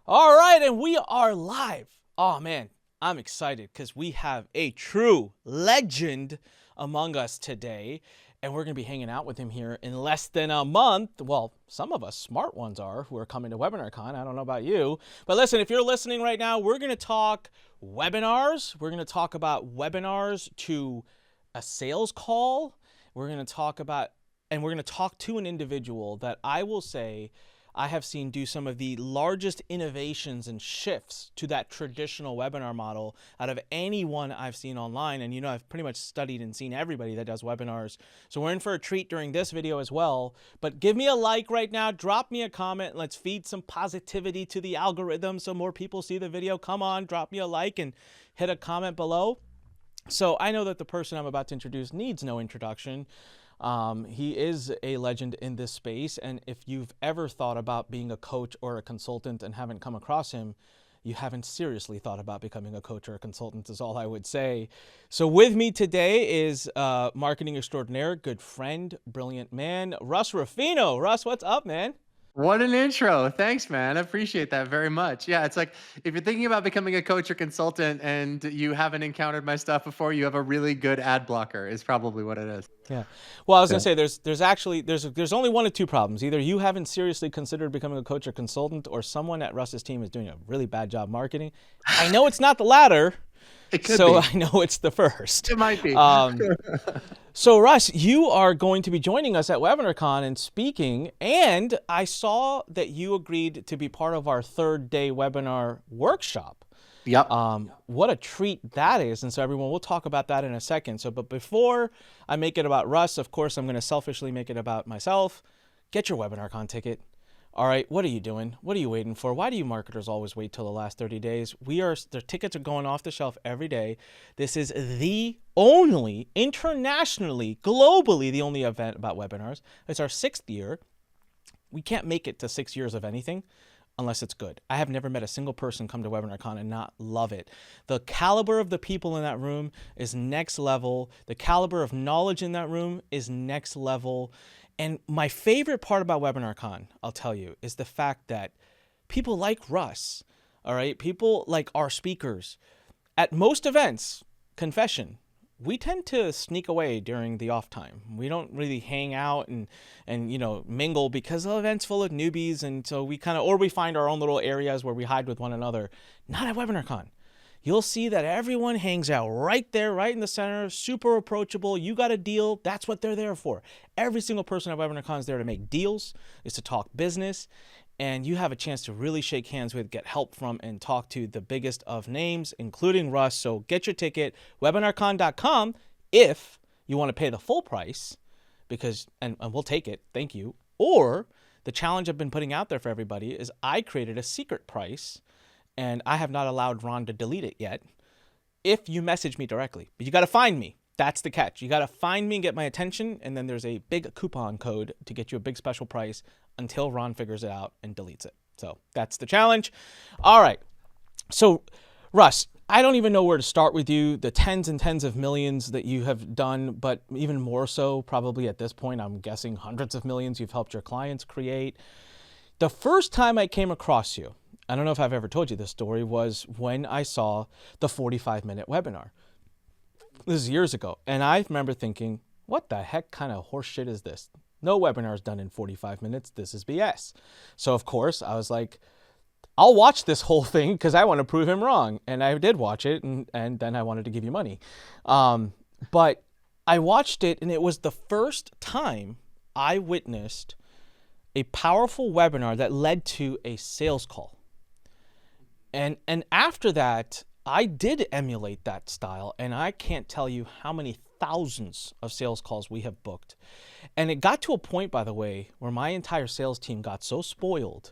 All right, and we are live. Oh man, I'm excited because we have a true legend among us today, and we're going to be hanging out with him here in less than a month. Well, some of us smart ones are who are coming to WebinarCon. I don't know about you, but listen, if you're listening right now, we're going to talk webinars. We're going to talk about webinars to a sales call. We're going to talk about, and we're going to talk to an individual that I will say I have seen do some of the largest innovations and shifts to that traditional webinar model out of anyone I've seen online. And I've pretty much studied and seen everybody that does webinars. So we're in for a treat during this video as well. But give me a like right now, drop me a comment, and let's feed some positivity to the algorithm so more people see the video. Come on, drop me a like and hit a comment below. So I know that the person I'm about to introduce needs no introduction. He is a legend in this space, and if you've ever thought about being a coach or a consultant and haven't come across him, you haven't seriously thought about becoming a coach or a consultant is all I would say. So with me today is marketing extraordinaire, good friend, brilliant man, Russ Ruffino. Russ, what's up, man? What an intro. Thanks, man. I appreciate that very much. Yeah, it's like if you're thinking about becoming a coach or consultant and you haven't encountered my stuff before, you have a really good ad blocker is probably what it is. Yeah. Well, I was Yeah. gonna say there's only one of two problems. Either you haven't seriously considered becoming a coach or consultant, or someone at Russ's team is doing a really bad job marketing. I know it's not the latter, It could so be. I know it's the first. It might be. So Russ, you are going to be joining us at WebinarCon and speaking, and I saw that you agreed to be part of our third day webinar workshop. Yep. What a treat that is. And so everyone, we'll talk about that in a second. So, but before I make it about Russ, of course, I'm going to selfishly make it about myself. Get your WebinarCon ticket. All right, what are you doing? What are you waiting for? Why do you marketers always wait till the last 30 days? The tickets are going off the shelf every day. This is the only, internationally, globally, the only event about webinars. It's our 6th year. We can't make it to 6 years of anything unless it's good. I have never met a single person come to WebinarCon and not love it. The caliber of the people in that room is next level. The caliber of knowledge in that room is next level. And my favorite part about WebinarCon, I'll tell you, is the fact that people like Russ, all right, people like our speakers, at most events, confession, we tend to sneak away during the off time. We don't really hang out and mingle because the event's full of newbies, and so we find our own little areas where we hide with one another. Not at WebinarCon. You'll see that everyone hangs out right there, right in the center, super approachable. You got a deal, that's what they're there for. Every single person at WebinarCon is there to make deals, is to talk business, and you have a chance to really shake hands with, get help from, and talk to the biggest of names, including Russ. So get your ticket, webinarcon.com, if you want to pay the full price, because and we'll take it, thank you. Or the challenge I've been putting out there for everybody is I created a secret price, and I have not allowed Ron to delete it yet, if you message me directly. But you got to find me. That's the catch. You got to find me and get my attention, and then there's a big coupon code to get you a big special price until Ron figures it out and deletes it. So that's the challenge. All right. So, Russ, I don't even know where to start with you. The tens and tens of millions that you have done, but even more so, probably at this point, I'm guessing hundreds of millions you've helped your clients create. The first time I came across you, I don't know if I've ever told you this story, was when I saw the 45-minute webinar. This is years ago. And I remember thinking, what the heck kind of horse shit is this? No webinar is done in 45 minutes. This is BS. So, of course, I was like, I'll watch this whole thing because I want to prove him wrong. And I did watch it, and then I wanted to give you money. But I watched it, and it was the first time I witnessed a powerful webinar that led to a sales call. And after that, I did emulate that style, and I can't tell you how many thousands of sales calls we have booked. And it got to a point, by the way, where my entire sales team got so spoiled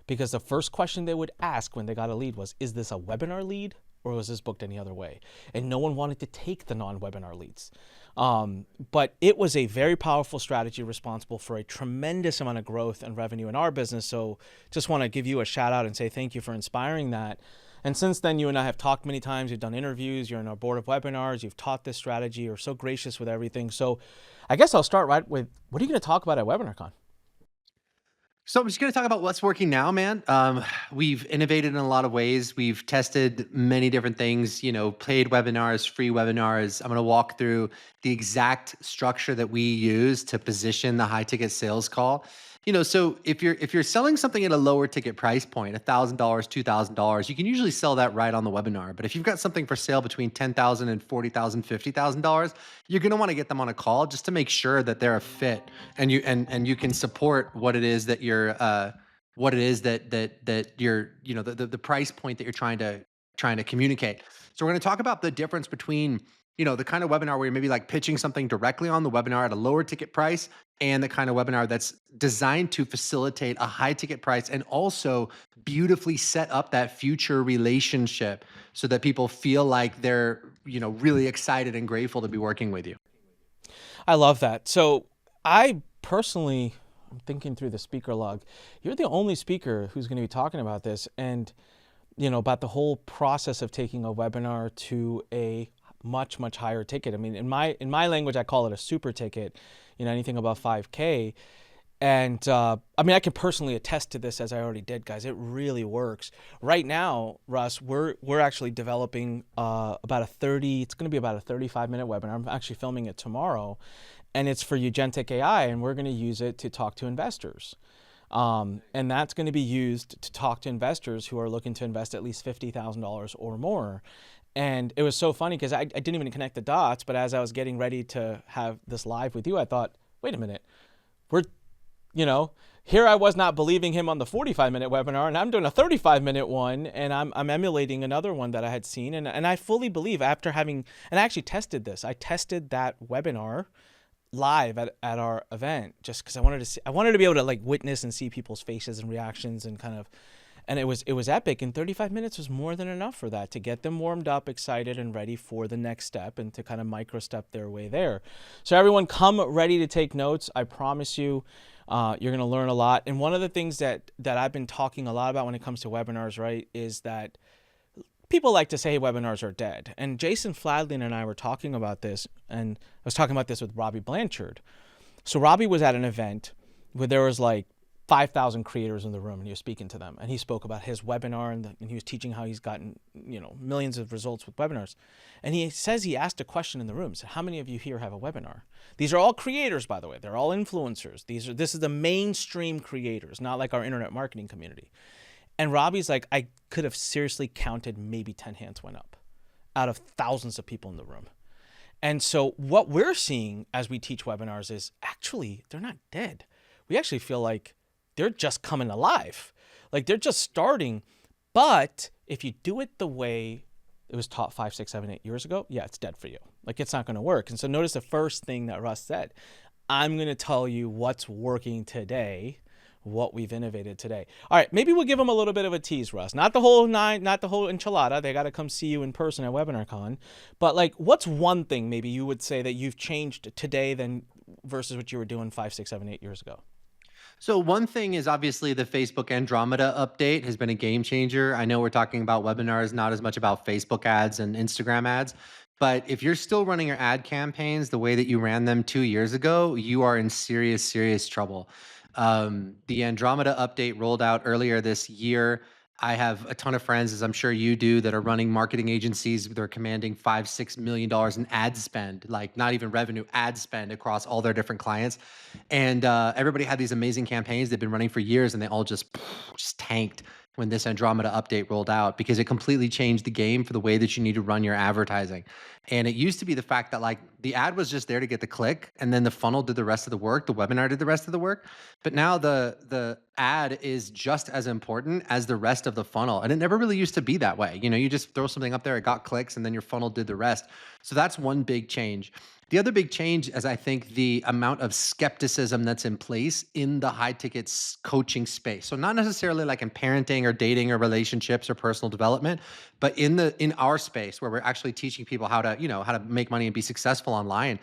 because the first question they would ask when they got a lead was, is this a webinar lead or was this booked any other way? And no one wanted to take the non-webinar leads. But it was a very powerful strategy responsible for a tremendous amount of growth and revenue in our business. So just want to give you a shout out and say thank you for inspiring that. And since then, you and I have talked many times. You've done interviews. You're in our board of webinars. You've taught this strategy. You're so gracious with everything. So I guess I'll start right with, what are you going to talk about at WebinarCon? So I'm just going to talk about what's working now, man. We've innovated in a lot of ways. We've tested many different things, paid webinars, free webinars. I'm going to walk through the exact structure that we use to position the high ticket sales call. So if you're selling something at a lower ticket price point, $1,000, $2,000, you can usually sell that right on the webinar. But if you've got something for sale between $10,000 and $40,000, $50,000, you're going to want to get them on a call just to make sure that they're a fit and you can support what it is that you're the price point that you're trying to communicate. So we're going to talk about the difference between the kind of webinar where you're maybe like pitching something directly on the webinar at a lower ticket price, and the kind of webinar that's designed to facilitate a high ticket price and also beautifully set up that future relationship so that people feel like they're really excited and grateful to be working with you. I love that. So I personally, I'm thinking through the speaker log. You're the only speaker who's going to be talking about this, and about the whole process of taking a webinar to a much higher ticket. I mean, in my language, I call it a super ticket. Anything above 5K. And I mean, I can personally attest to this, as I already did, guys. It really works. Right now, Russ, we're actually developing about a 30. It's going to be about a 35-minute webinar. I'm actually filming it tomorrow, and it's for Ugentic AI, and we're going to use it to talk to investors. And that's going to be used to talk to investors who are looking to invest at least $50,000 or more. And it was so funny because I didn't even connect the dots, but as I was getting ready to have this live with you, I thought, wait a minute, we're, here I was not believing him on the 45-minute webinar, and I'm doing a 35-minute one, and I'm emulating another one that I had seen. And I fully believe after having, and I actually tested this, I tested that webinar live at our event just because I wanted to be able to like witness and see people's faces and reactions and kind of, and it was epic. And 35 minutes was more than enough for that to get them warmed up, excited, and ready for the next step and to kind of micro step their way there. So everyone, come ready to take notes. I promise you, you're going to learn a lot. And one of the things that I've been talking a lot about when it comes to webinars, right, is that people like to say, hey, webinars are dead. And Jason Fladley and I were talking about this, and I was talking about this with Robbie Blanchard. So Robbie was at an event where there was like 5,000 creators in the room, and he was speaking to them. And he spoke about his webinar, and he was teaching how he's gotten, millions of results with webinars. And he says he asked a question in the room. He said, how many of you here have a webinar? These are all creators, by the way. They're all influencers. This is the mainstream creators, not like our internet marketing community. And Robbie's like, I could have seriously counted maybe 10 hands went up out of thousands of people in the room. And so what we're seeing as we teach webinars is actually they're not dead. We actually feel like they're just coming alive. Like they're just starting. But if you do it the way it was taught 5, 6, 7, 8 years ago, yeah, it's dead for you. Like it's not going to work. And so notice the first thing that Russ said, I'm going to tell you what's working today, what we've innovated today. All right, maybe we'll give them a little bit of a tease, Russ. Not the whole enchilada. They got to come see you in person at WebinarCon. But like, what's one thing maybe you would say that you've changed today than versus what you were doing 5, 6, 7, 8 years ago? So one thing is obviously the Facebook Andromeda update has been a game changer. I know we're talking about webinars, not as much about Facebook ads and Instagram ads. But if you're still running your ad campaigns the way that you ran them 2 years ago, you are in serious, serious trouble. The Andromeda update rolled out earlier this year. I have a ton of friends, as I'm sure you do, that are running marketing agencies. They're commanding $5-6 million in ad spend, like not even revenue, ad spend across all their different clients. And everybody had these amazing campaigns they've been running for years, and they all just tanked when this Andromeda update rolled out because it completely changed the game for the way that you need to run your advertising. And it used to be the fact that like the ad was just there to get the click, and then the funnel did the rest of the work, the webinar did the rest of the work. But now the ad is just as important as the rest of the funnel, and it never really used to be that way. You just throw something up there, it got clicks, and then your funnel did the rest. So that's one big change. The other big change is I think the amount of skepticism that's in place in the high tickets coaching space. So not necessarily like in parenting or dating or relationships or personal development, but in our space where we're actually teaching people how to make money and be successful online.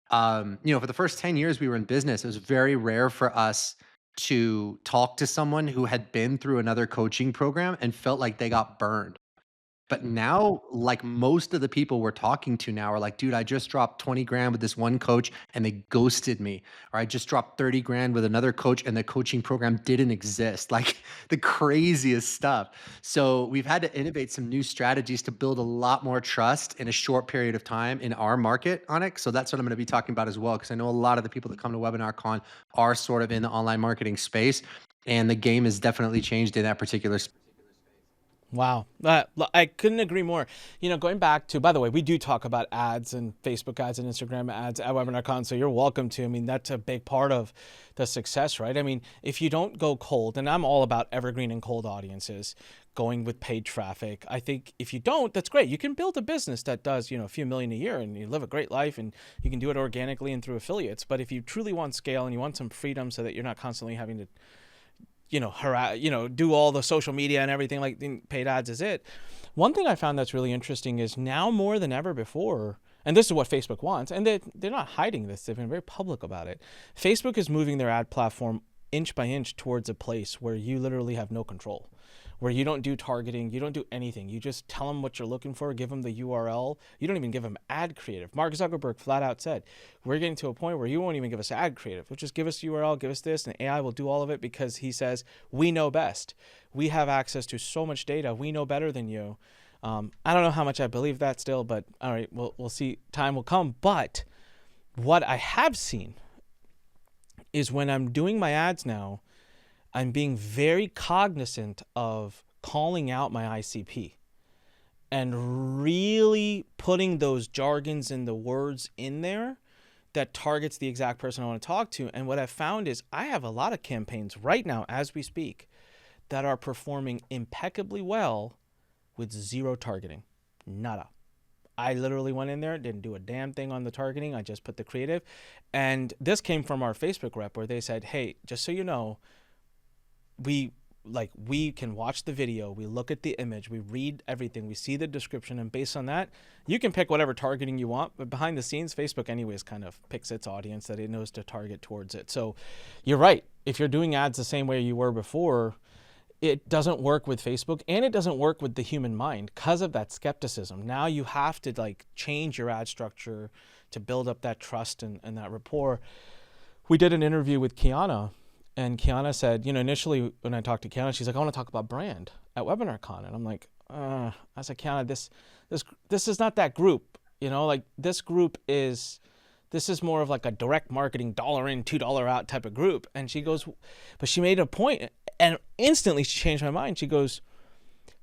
For the first 10 years we were in business, it was very rare for us to talk to someone who had been through another coaching program and felt like they got burned. But now, like most of the people we're talking to now are like, dude, I just dropped 20 grand with this one coach and they ghosted me. Or I just dropped 30 grand with another coach and the coaching program didn't exist. Like the craziest stuff. So we've had to innovate some new strategies to build a lot more trust in a short period of time in our market on it. So that's what I'm going to be talking about as well. Cause I know a lot of the people that come to Webinar Con are sort of in the online marketing space. And the game has definitely changed in that particular space. Wow. I couldn't agree more. Going back to, by the way, we do talk about ads and Facebook ads and Instagram ads at WebinarCon, so you're welcome to. I mean, that's a big part of the success, right? I mean, if you don't go cold, and I'm all about evergreen and cold audiences, going with paid traffic. I think if you don't, that's great. You can build a business that does, a few million a year and you live a great life and you can do it organically and through affiliates. But if you truly want scale and you want some freedom so that you're not constantly having to do all the social media and everything, like paid ads is it. One thing I found that's really interesting is now more than ever before, and this is what Facebook wants, and they're not hiding this, they've been very public about it. Facebook is moving their ad platform inch by inch towards a place where you literally have no control, where you don't do targeting, you don't do anything. You just tell them what you're looking for, give them the URL. You don't even give them ad creative. Mark Zuckerberg flat out said, we're getting to a point where you won't even give us ad creative. We'll just give us URL, give us this, and AI will do all of it because he says, we know best. We have access to so much data. We know better than you. I don't know how much I believe that still, but all right, we'll see. Time will come. But what I have seen is when I'm doing my ads now, I'm being very cognizant of calling out my ICP and really putting those jargons and the words in there that targets the exact person I want to talk to. And what I've found is I have a lot of campaigns right now as we speak that are performing impeccably well with zero targeting. Nada. I literally went in there, didn't do a damn thing on the targeting. I just put the creative. And this came from our Facebook rep where they said, hey, just so you know, we can watch the video, we look at the image, we read everything, we see the description, and based on that, you can pick whatever targeting you want. But behind the scenes, Facebook anyways kind of picks its audience that it knows to target towards it. So you're right. If you're doing ads the same way you were before, it doesn't work with Facebook and it doesn't work with the human mind because of that skepticism. Now you have to change your ad structure to build up that trust and that rapport. We did an interview with Kiana. And Kiana said, initially when I talked to Kiana, she's like, I want to talk about brand at WebinarCon. And I'm like, I said, Kiana, this is not that group. This group this is more of like a direct marketing $1 in, $2 out type of group. And she goes, but she made a point and instantly she changed my mind. She goes,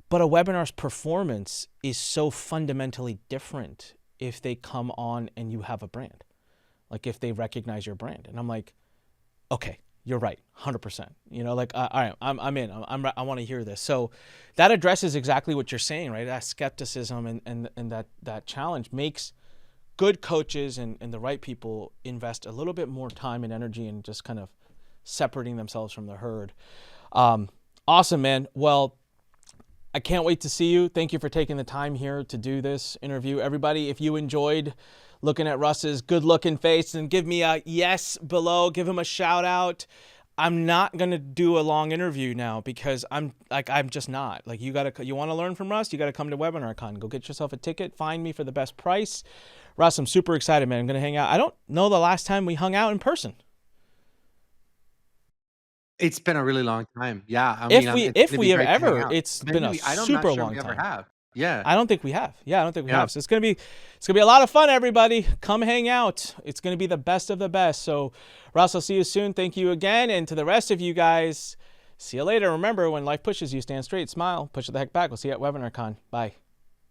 but a webinar's performance is so fundamentally different if they come on and you have a brand, like if they recognize your brand. And I'm like, okay. You're right, 100%. All right, I'm in. I want to hear this. So that addresses exactly what you're saying, right? That skepticism and that challenge makes good coaches and the right people invest a little bit more time and energy in just kind of separating themselves from the herd. Awesome, man. Well, I can't wait to see you. Thank you for taking the time here to do this interview. Everybody, if you enjoyed looking at Russ's good-looking face, and give me a yes below. Give him a shout out. I'm not gonna do a long interview now because I'm just not. You want to learn from Russ? You got to come to WebinarCon. Go get yourself a ticket. Find me for the best price. Russ, I'm super excited, man. I'm gonna hang out. I don't know the last time we hung out in person. It's been a really long time. Yeah, I If mean, we it's if gonna we be have great to hang ever, out. it's Maybe been a I'm not super sure long we ever time. have. Yeah. I don't think we have. Yeah, I don't think we Yeah. have. So it's gonna be a lot of fun, everybody. Come hang out. It's gonna be the best of the best. So Russ, I'll see you soon. Thank you again. And to the rest of you guys, see you later. Remember, when life pushes you, stand straight, smile, push it the heck back. We'll see you at WebinarCon. Bye.